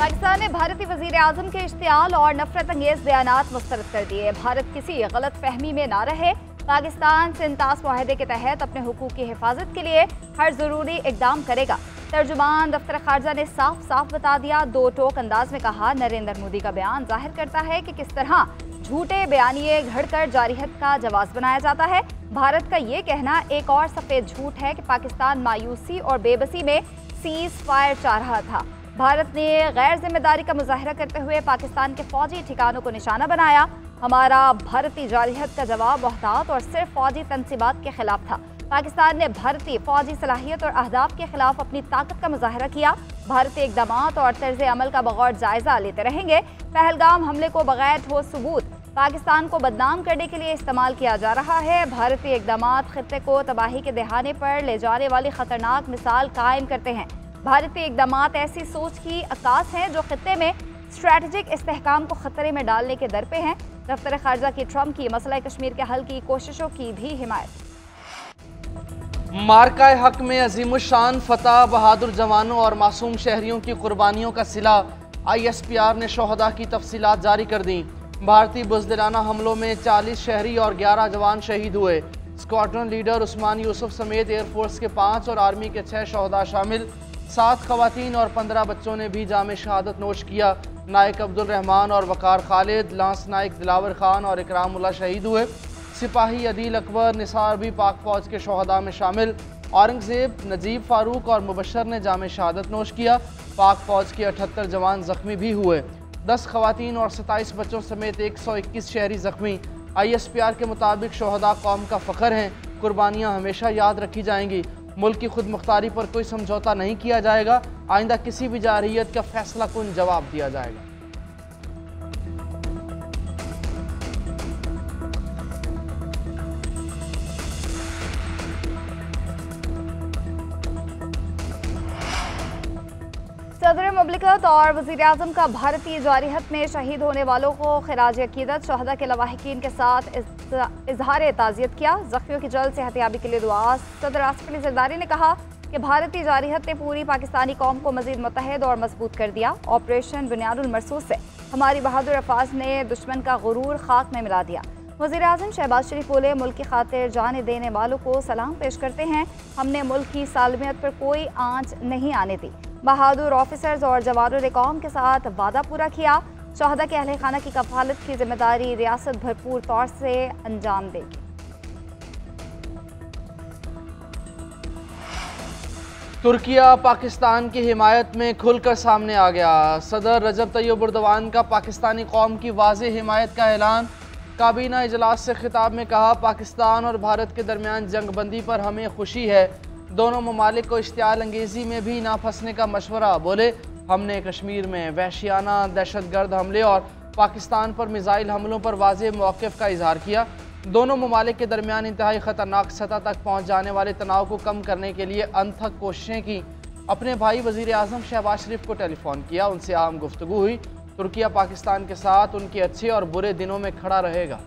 पाकिस्तान ने भारतीय वजीर आजम के इश्तियाल और नफरत अंगेज बयानात मुस्तरद कर दिए। भारत किसी गलत फहमी में ना रहे। पाकिस्तान सिंतास मुआहदे के तहत अपने हुकूक की हिफाजत के लिए हर जरूरी इकदाम करेगा। तर्जुमान दफ्तर खारजा ने साफ साफ बता दिया। दो टोक अंदाज में कहा, नरेंद्र मोदी का बयान जाहिर करता है कि किस तरह झूठे बयानिए घड़कर जारियत का जवाब बनाया जाता है। भारत का ये कहना एक और सफेद झूठ है कि पाकिस्तान मायूसी और बेबसी में सीज फायर चाह रहा था। भारत ने गैर जिम्मेदारी का मुजाहरा करते हुए पाकिस्तान के फौजी ठिकानों को निशाना बनाया। हमारा भारतीय जारहियत का जवाब मोहतात और सिर्फ फौजी तनसीबात के खिलाफ था। पाकिस्तान ने भारतीय फौजी सलाहियत और अहदाफ के खिलाफ अपनी ताकत का मुजाहरा किया। भारतीय इकदामात और तर्ज अमल का बगौर जायजा लेते रहेंगे। पहलगाम हमले को बगैर ठोस सबूत पाकिस्तान को बदनाम करने के लिए इस्तेमाल किया जा रहा है। भारतीय इकदामात खित्ते को तबाही के दहाने पर ले जाने वाली खतरनाक मिसाल कायम करते हैं। भारतीय इकदामात ऐसी सोच की अक्कास हैं जो खित्ते में स्ट्रैटेजिक इस्तेहकाम को खतरे में डालने के दर पे हैं। दफ्तर खारजा की ट्रंप की मसला कश्मीर के हल की कोशिशों की भी हिमायत। मार्का हक में अजीमुशान फतह बहादुर जवानों और मासूम शहरियों की कुर्बानियों का सिला। ISPR ने शोहदा की तफसीलात जारी कर दी। भारतीय बुज़दिलाना हमलों में 40 शहरी और 11 जवान शहीद हुए। स्क्वाड्रन लीडर उस्मान यूसुफ समेत एयरफोर्स के 5 और आर्मी के 6 शोहदा शामिल। 7 खवातीन और 15 बच्चों ने भी जाम शहादत नोश किया। नायक अब्दुल रहमान और वकार खालिद, लांस नायक दिलावर खान और इकरामुल्ला शहीद हुए। सिपाही अदील अकबर निसार भी पाक फौज के शोहदा में शामिल। औरंगजेब, नजीब फारूक और मुबशर ने जाम शहादत नोश किया। पाक फौज के 78 जवान जख्मी भी हुए। 10 खवातीन और 27 बच्चों समेत 121 शहरी जख्मी। ISPR के मुताबिक शोहदा कौम का फ़ख्र हैं। कुर्बानियाँ हमेशा याद रखी जाएंगी। मुल्क की खुद मुख्तारी पर कोई समझौता नहीं किया जाएगा। आइंदा किसी भी जारहियत का फैसला कुन जवाब दिया जाएगा। सदर मुमलिकत और वज़ीर आज़म का भारतीय जारहियत में शहीद होने वालों को खिराज अकीदत। शहदा के लवाहिकीन के साथ इजहार ताज़ियत किया। जख्मियों की जल्द सेहतयाबी के लिए दुआ। सदर आसिफ अली ज़रदारी ने कहा कि भारतीय जारहियत ने पूरी पाकिस्तानी कौम को मज़ीद मुत्तहिद और मजबूत कर दिया। ऑपरेशन बुनियादुल मरसूस से हमारी बहादुर अफवाज ने दुश्मन का गुरूर खाक में मिला दिया। वज़ीर आज़म शहबाज शरीफ बोले, मुल्क की खातिर जान देने वालों को सलाम पेश करते हैं। हमने मुल्क की सालमियत पर कोई आंच नहीं आने दी। बहादुर ऑफिसर्स और जवानों ने कौम के साथ वादा पूरा किया। शहदा के अहले खाना की कफालत की जिम्मेदारी रियासत भरपूर तौर से अंजाम देगी। तुर्किया पाकिस्तान की हिमायत में खुलकर सामने आ गया। सदर रजब तैयब एर्दोगान का पाकिस्तानी कौम की वाज़ेह हिमायत का ऐलान। काबीना इजलास से खिताब में कहा, पाकिस्तान और भारत के दरमियान जंगबंदी पर हमें खुशी है। दोनों ममालिक को इश्तियाल अंगेज़ी में भी ना फंसने का मशवरा। बोले, हमने कश्मीर में वहशियाना दहशतगर्द हमले और पाकिस्तान पर मिसाइल हमलों पर वाज़ेह मौक़िफ़ का इजहार किया। दोनों ममालिक के दरमियान इंतहाई ख़तरनाक सतह तक पहुँच जाने वाले तनाव को कम करने के लिए अनथक कोशिशें की। अपने भाई वज़ीर आज़म शहबाज शरीफ को टेलीफोन किया, उनसे अहम गुफ्तगू हुई। तुर्किया पाकिस्तान के साथ उनके अच्छे और बुरे दिनों में खड़ा रहेगा।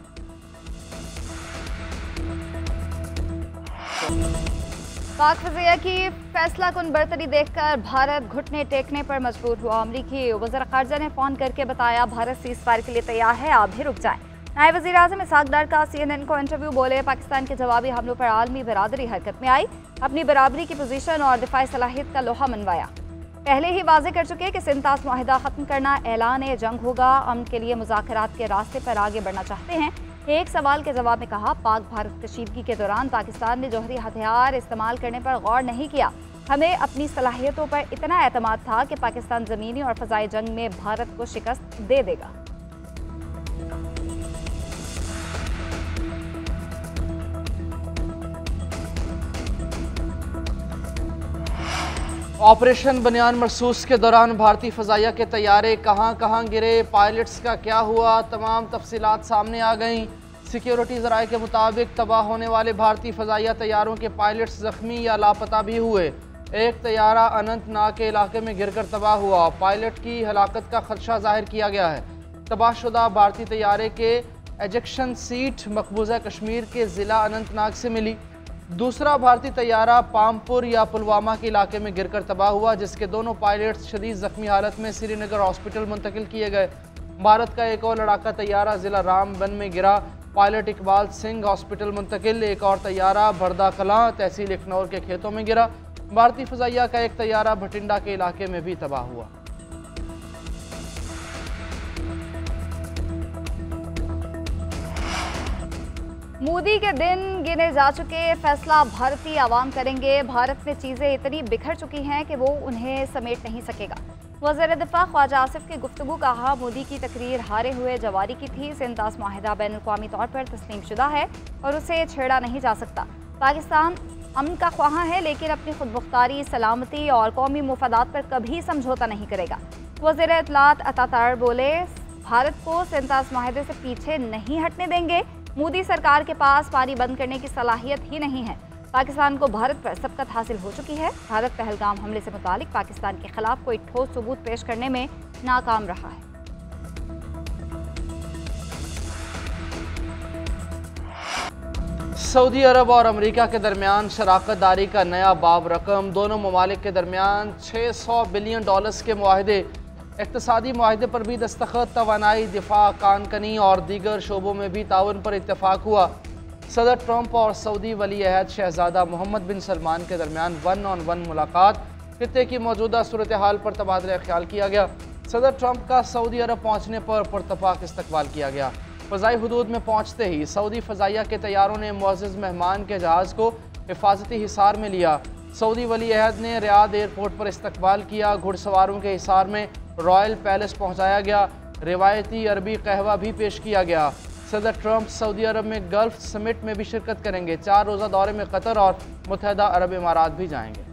पाक फ़ज़िया की फैसला कुन बरतरी देखकर भारत घुटने टेकने पर मजबूर हुआ। अमरीकी वज़ीर ख़ारजा ने फ़ोन करके बताया, भारत सीज़ फायर के लिए तैयार है, आप भी रुक जाएं। नायब वज़ीर आज़म इसहाक़ डार का CNN को इंटरव्यू। बोले, पाकिस्तान के जवाबी हमलों पर आलमी बरादरी हरकत में आई। अपनी बराबरी की पोजीशन और दिफाई सलाहियत का लोहा मनवाया। पहले ही वाज़े कर चुके कि सिंतास मुआहिदा ख़त्म करना ऐलान जंग होगा। अमन के लिए मुज़ाकरात के रास्ते पर आगे बढ़ना चाहते हैं। एक सवाल के जवाब में कहा, पाक भारत कशीदगी के दौरान पाकिस्तान ने जौहरी हथियार इस्तेमाल करने पर गौर नहीं किया। हमें अपनी सलाहियतों पर इतना एतमाद था कि पाकिस्तान ज़मीनी और फ़ज़ाई जंग में भारत को शिकस्त दे देगा। ऑपरेशन बुनियाद मरसूस के दौरान भारतीय फ़ज़ाइया के तैयारे कहाँ कहाँ गिरे, पायलट्स का क्या हुआ, तमाम तफसीलात सामने आ गईं। सिक्योरिटी ज़राए के मुताबिक तबाह होने वाले भारतीय फ़ज़ाइया तैयारों के पायलट्स ज़ख्मी या लापता भी हुए। एक तैयारा अनंतनाग के इलाके में गिरकर तबाह हुआ। पायलट की हलाकत का खदशा जाहिर किया गया है। तबाहशुदा भारतीय तैयारे के एजेक्शन सीट मकबूजा कश्मीर के ज़िला अनंतनाग से मिली। दूसरा भारतीय तैयारा पामपुर या पुलवामा के इलाके में गिरकर तबाह हुआ, जिसके दोनों पायलट्स शदीद जख्मी हालत में श्रीनगर हॉस्पिटल मुंतकिल किए गए। भारत का एक और लड़ाका तैयारा जिला रामबन में गिरा, पायलट इकबाल सिंह हॉस्पिटल मुंतकिल। एक और तैयारा बरदा कलां तहसील इखनौर के खेतों में गिरा। भारतीय फ़ज़ाइया का एक तैयारा भटिंडा के इलाके में भी तबाह हुआ। मोदी के दिन गिने जा चुके, फैसला भारतीय आवाम करेंगे। भारत में चीज़ें इतनी बिखर चुकी हैं कि वो उन्हें समेट नहीं सकेगा। वज़ीर दिफ़ा ख्वाजा आसिफ की गुफ्तगू कहा, मोदी की तकरीर हारे हुए जवारी की थी। सिंतास माहिदा बैनुल-अक़वामी तौर पर तस्लीम शुदा है और उसे छेड़ा नहीं जा सकता। पाकिस्तान अमन का ख्वाह है, लेकिन अपनी खुद मुख्तारी, सलामती और कौमी मुफादात पर कभी समझौता नहीं करेगा। वज़ीर इत्तलात अतातार बोले, भारत को सिंतास माहिदे से पीछे नहीं हटने देंगे। मोदी सरकार के पास पानी बंद करने की सलाहियत ही नहीं है। पाकिस्तान को भारत पर सबकत हासिल हो चुकी है। भारत पहलगाम हमले से मुतालिक पाकिस्तान के खिलाफ कोई ठोस सबूत पेश करने में नाकाम रहा है। सऊदी अरब और अमेरिका के दरमियान शराकत दारी का नया बाब रकम। दोनों ममालिक के दरमियान $600 बिलियन के मुआहदे, इक़्तिसादी मुआहदे पर भी दस्तखत। तवानाई, दिफा, कानकनी और दीगर शोबों में भी ताउन पर इत्तेफाक हुआ। सदर ट्रंप और सऊदी वली अहद शहजादा मोहम्मद बिन सलमान के दरमियान 1-on-1 मुलाकात। खित्ते की मौजूदा सूरत हाल पर तबादला ख्याल किया गया। सदर ट्रंप का सऊदी अरब पहुँचने पर पुरतफाक इस्तकबाल किया गया। फ़ज़ाई हदूद में पहुँचते ही सऊदी फ़ज़ाइया के तैयारों ने मुअज़्ज़ज़ मेहमान के जहाज़ को हिफाजती हिसार में लिया। सऊदी वली अहद ने रियाद एयरपोर्ट पर इस्तकबाल किया। घुड़सवारों के हिसार में रॉयल पैलेस पहुँचाया गया। रिवायती अरबी कहवा भी पेश किया गया। सदर ट्रंप सऊदी अरब में गल्फ समिट में भी शिरकत करेंगे। 4 रोज़ा दौरे में कतर और मुत्तहदा अरब इमारात भी जाएंगे।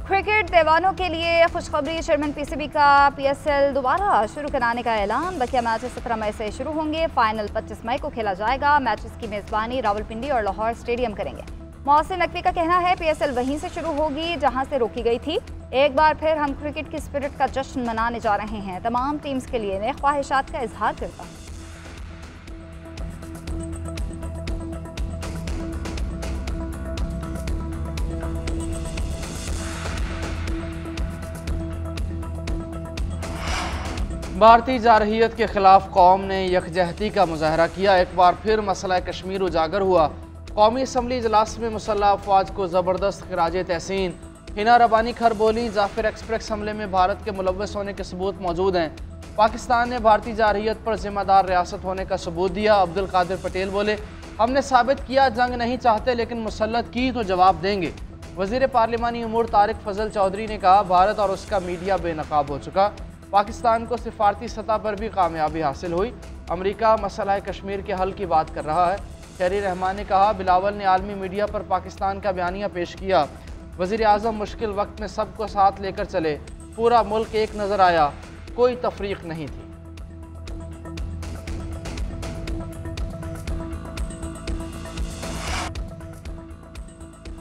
क्रिकेट दीवानों के लिए खुशखबरी, चेयरमैन पीसीबी का पीएसएल दोबारा शुरू कराने का ऐलान। बकिया मैचेस 17 मई से शुरू होंगे। फाइनल 25 मई को खेला जाएगा। मैचेस की मेज़बानी रावलपिंडी और लाहौर स्टेडियम करेंगे। मोहसिन नकवी का कहना है, पीएसएल वहीं से शुरू होगी जहां से रोकी गई थी। एक बार फिर हम क्रिकेट की स्पिरिट का जश्न मनाने जा रहे हैं। तमाम टीम्स के लिए मैं ख्वाहिशात का इजहार करता हूँ। भारतीय जारहियत के खिलाफ कौम ने यकजहती का मुजाहरा किया। एक बार फिर मसला कश्मीर उजागर हुआ। कौमी असम्बली इजलास में मुसल्लह अफवाज को ज़बरदस्त खिराज तहसीन। हिना रबानी खर बोली, जाफिर एक्सप्रेस हमले में भारत के मुलव्वस होने के सबूत मौजूद हैं। पाकिस्तान ने भारतीय जारहियत पर जिम्मेदार रियासत होने का सबूत दिया। अब्दुल कादिर पटेल बोले, हमने साबित किया जंग नहीं चाहते, लेकिन मुसल्लत की तो जवाब देंगे। वज़ीर पार्लिमानी उमूर तारिक फजल चौधरी ने कहा, भारत और उसका मीडिया बेनकाब हो चुका। पाकिस्तान को सिफारती सतह पर भी कामयाबी हासिल हुई। अमेरिका मसला कश्मीर के हल की बात कर रहा है। खैरी रहमान ने कहा, बिलावल ने आलमी मीडिया पर पाकिस्तान का बयानिया पेश किया। वज़ीर आज़म मुश्किल वक्त में सबको साथ लेकर चले। पूरा मुल्क एक नज़र आया, कोई तफरीक नहीं थी।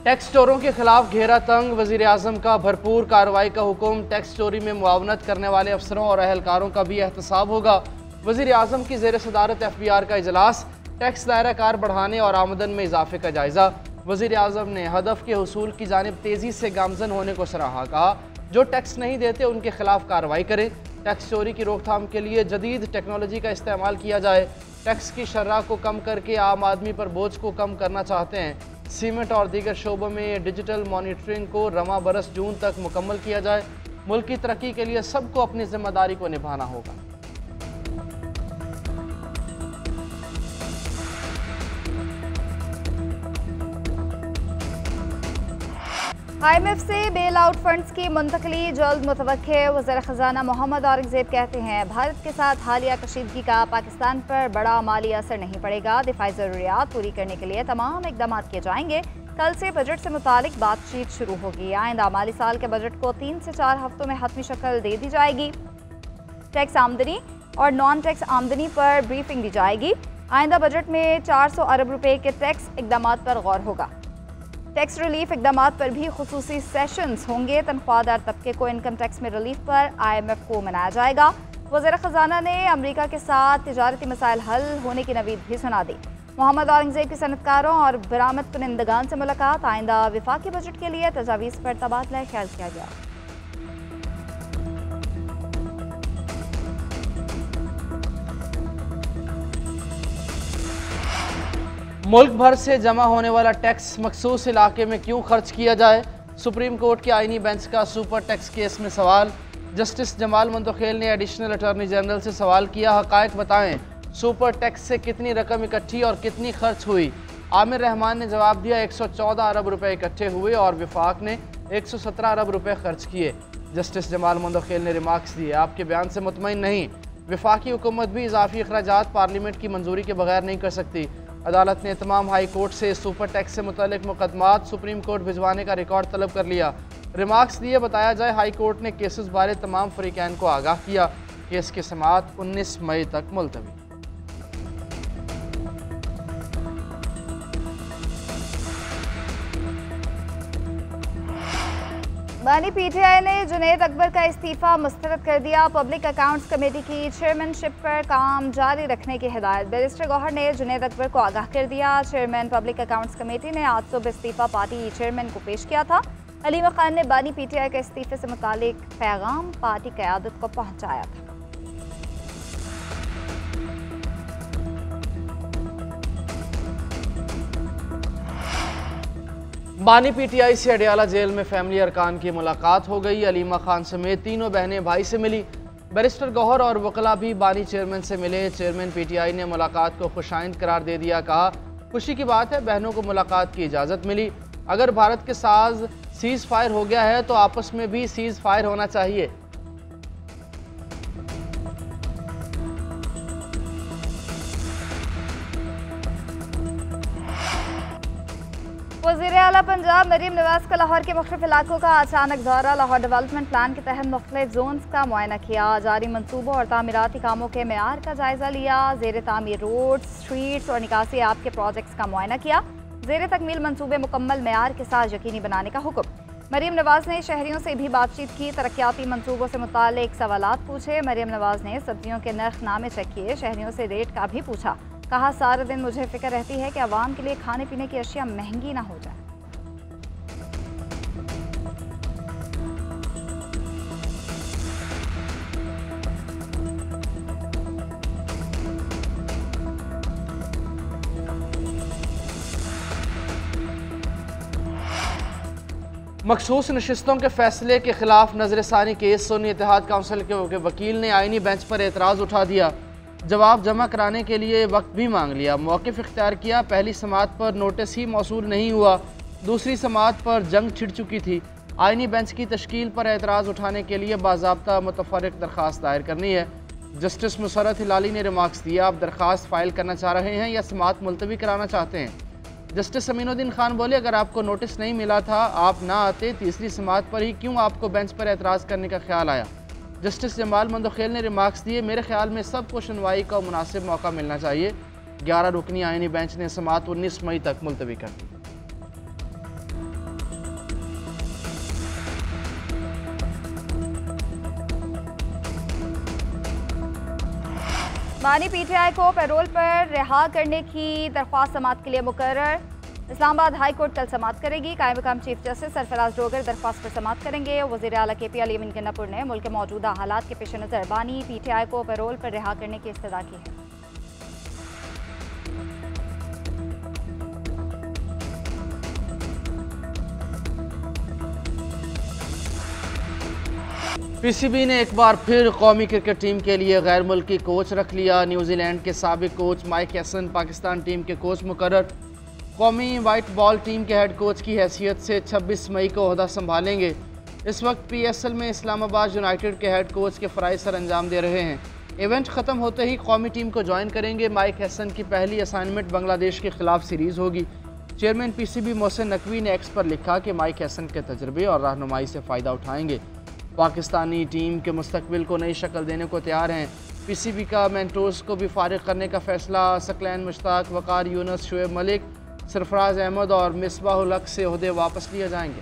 टैक्स चोरों के खिलाफ घेरा तंग। वज़ीर आज़म का भरपूर कार्रवाई का हुक्म। टैक्स चोरी में मुआवनत करने वाले अफसरों और अहलकारों का भी एहतसाब होगा। वज़ीर आज़म की ज़ेर सदारत FBR का इजलास। टैक्स दायरा कार बढ़ाने और आमदन में इजाफे का जायज़ा। वज़ीर आज़म ने हदफ के हुसूल की जानिब तेज़ी से गामजन होने को सराहा। कहा, जो टैक्स नहीं देते उनके खिलाफ कार्रवाई करें। टैक्स चोरी की रोकथाम के लिए जदीद टेक्नोलॉजी का इस्तेमाल किया जाए। टैक्स की शर्रा को कम करके आम आदमी पर बोझ को कम करना चाहते हैं। सीमेंट और दीगर शोबों में डिजिटल मॉनिटरिंग को रवा बरस जून तक मुकम्मल किया जाए। मुल्क की तरक्की के लिए सबको अपनी जिम्मेदारी को निभाना होगा। IMF से बेल आउट फंड्स की मुंतकली जल्द मुतवक्के। वज़ीर ख़ज़ाना मोहम्मद औरंगज़ेब कहते हैं, भारत के साथ हालिया कशीदगी का पाकिस्तान पर बड़ा माली असर नहीं पड़ेगा। दिफाई ज़रूरियात पूरी करने के लिए तमाम इक़दाम किए जाएंगे। कल से बजट से मुतालिक बातचीत शुरू होगी। आइंदा माली साल के बजट को 3 से 4 हफ्तों में हतमी शक्ल दे दी जाएगी। टैक्स आमदनी और नॉन टैक्स आमदनी पर ब्रीफिंग दी जाएगी। आइंदा बजट में 400 अरब रुपए के टैक्स इक़दाम पर गौर होगा। टैक्स रिलीफ इक़दाम पर भी खुसूसी सेशंस होंगे। तनख्वाहदार तबके को इनकम टैक्स में रिलीफ पर IMF को मनाया जाएगा। वज़ीर ख़ज़ाना ने अमरीका के साथ तिजारती मसाइल हल होने की नवीद भी सुना दी। मोहम्मद औरंगजेब की सनतकारों और बरामद कुनिंदगान से मुलाकात। आइंदा विफाकी बजट के लिए तजावीज़ पर तबादला ख्याल किया गया। मुल्क भर से जमा होने वाला टैक्स मखसूस इलाके में क्यों खर्च किया जाए, सुप्रीम कोर्ट के आईनी बेंच का सुपर टैक्स केस में सवाल। जस्टिस जमाल मंदोखेल ने एडिशनल अटॉर्नी जनरल से सवाल किया, हकायक बताएं, सुपर टैक्स से कितनी रकम इकट्ठी और कितनी खर्च हुई। आमिर रहमान ने जवाब दिया 114 अरब रुपए इकट्ठे हुए और विफाक ने 117 अरब रुपए खर्च किए। जस्टिस जमाल मंदोखेल ने रिमार्क्स दिए, आपके बयान से मुतमईन नहीं, विफाकी हुकूमत भी इजाफी अखराजात पार्लियामेंट की मंजूरी के बगैर नहीं कर सकती। अदालत ने तमाम हाई कोर्ट से सुपर टैक्स से मुतल्लिक मुकदमात सुप्रीम कोर्ट भिजवाने का रिकॉर्ड तलब कर लिया। रिमार्क्स दिए, बताया जाए हाई कोर्ट ने केसेस बारे तमाम फरीकैन को आगाह किया। केस की समाअत 19 मई तक मुलतवी। बानी पीटीआई ने जुनैद अकबर का इस्तीफा मुस्तरद कर दिया। पब्लिक अकाउंट्स कमेटी की चेयरमैनशिप पर काम जारी रखने की हिदायत। बैरिस्टर गौहर ने जुनैद अकबर को आगाह कर दिया। चेयरमैन पब्लिक अकाउंट्स कमेटी ने आज सुबह इस्तीफा पार्टी चेयरमैन को पेश किया था। अलीमा खान ने बानी पीटीआई के इस्तीफे से मुतालिक पैगाम पार्टी क़यादत को पहुँचाया था। बानी पीटीआई से अडियाला जेल में फैमिली अरकान की मुलाकात हो गई। अलीमा खान समेत तीनों बहनें भाई से मिली। बैरिस्टर गौहर और वकला भी बानी चेयरमैन से मिले। चेयरमैन पीटीआई ने मुलाकात को खुशाइंद करार दे दिया। कहा, खुशी की बात है, बहनों को मुलाकात की इजाज़त मिली। अगर भारत के साथ सीज़ फायर हो गया है तो आपस में भी सीज़ फायर होना चाहिए। वज़ीर आला पंजाब मरीम नवाज का लाहौर के मुख्तलिफ इलाकों का अचानक दौरा। लाहौर डेवलपमेंट प्लान के तहत मुख्तलिफ जोन्स का मुआयना किया। जारी मनसूबों और तामीराती कामों के मेयार का जायजा लिया। ज़ेर तामीर रोड, स्ट्रीट्स और निकासी ऐप के प्रोजेक्ट्स का मुआयना किया। ज़ेर तकमील मनसूबे मुकम्मल मेयार के साथ यकीनी बनाने का हुक्म। मरीम नवाज ने शहरियों से भी बातचीत की। तरक्याती मनसूबों से मुतालिक सवालात पूछे। मरीम नवाज ने सब्जियों के नर्ख नामे चेक किए। शहरियों से रेट का भी पूछा। कहा, सारा दिन मुझे फिक्र रहती है कि आवाम के लिए खाने पीने की अशिया महंगी ना हो जाए। मखसूस नशिस्तों के फैसले के खिलाफ नजरसानी केस। सुन्नी इत्तेहाद काउंसिल के वकील ने आईनी बेंच पर एतराज़ उठा दिया। जवाब जमा कराने के लिए वक्त भी मांग लिया। मौक़िफ़ इख्तियार किया। पहली समाअत पर नोटिस ही मौसूल नहीं हुआ, दूसरी समाअत पर जंग छिड़ चुकी थी। आईनी बेंच की तश्कील पर एतराज़ उठाने के लिए बाज़ाब्ता मुतफ़र्रिक़ दरख्वास्त दायर करनी है। जस्टिस मुसर्रत हिलाली ने रिमार्क्स दिया, आप दरख्वास्त फ़ाइल करना चाह रहे हैं या समाअत मुलतवी कराना चाहते हैं। जस्टिस अमीनुद्दीन खान बोले, अगर आपको नोटिस नहीं मिला था, आप ना आते, तीसरी समाअत पर ही क्यों आपको बेंच पर एतराज़ करने का ख्याल आया। जस्टिस जमाल मंदोखेल ने रिमार्क्स दिए, मेरे ख्याल में सबको सुनवाई का मुनासिब मौका मिलना चाहिए। 11 रुकनी आईनी बेंच ने समाअत 19 मई तक मुलतवी कर दी। बानी पीटीआई को पैरोल पर रिहा करने की दरख्वास्त समाअत के लिए मुकर्रर। इस्लामाबाद हाई कोर्ट कल समाअत करेगी। कायम मकाम चीफ जस्टिस सरफराज डोगर दरख्वास्त पर समाअत करेंगे। वज़ीर आला KP अली अमीन गन्नापुर ने मुल्क के मौजूदा हालात के पेश नज़र बानी पीटीआई को पैरोल पर रिहा करने की इस्तदा की है। PCB ने एक बार फिर कौमी क्रिकेट टीम के लिए गैर मुल्की कोच रख लिया। न्यूजीलैंड के साबिक coach mic Hesson Pakistan team के कोच मुकर्रर। कौमी वाइट बॉल टीम के हेड कोच की हैसियत से 26 मई को ओहदा संभालेंगे। इस वक्त PSL में इस्लामाबाद यूनाइटेड के हेड कोच के फ़राइज़ सर अंजाम दे रहे हैं। इवेंट ख़त्म होते ही कौमी टीम को ज्वाइन करेंगे। माइक हैसन की पहली असाइनमेंट बांग्लादेश के खिलाफ सीरीज़ होगी। चेयरमैन PCB मोहसिन नकवी ने एक्स पर लिखा कि माइक हैसन के तजर्बे और रहनुमाई से फ़ायदा उठाएंगे। पाकिस्तानी टीम के मुस्तकबिल को नई शक्ल देने को तैयार हैं। PCB का मेंटोर्स को भी फारिग करने का फैसला। सकलैन मुश्ताक, वकार यूनुस, शुएब मलिक, सरफराज अहमद और मिसबाहुल हक से ओहदे वापस लिए जाएंगे।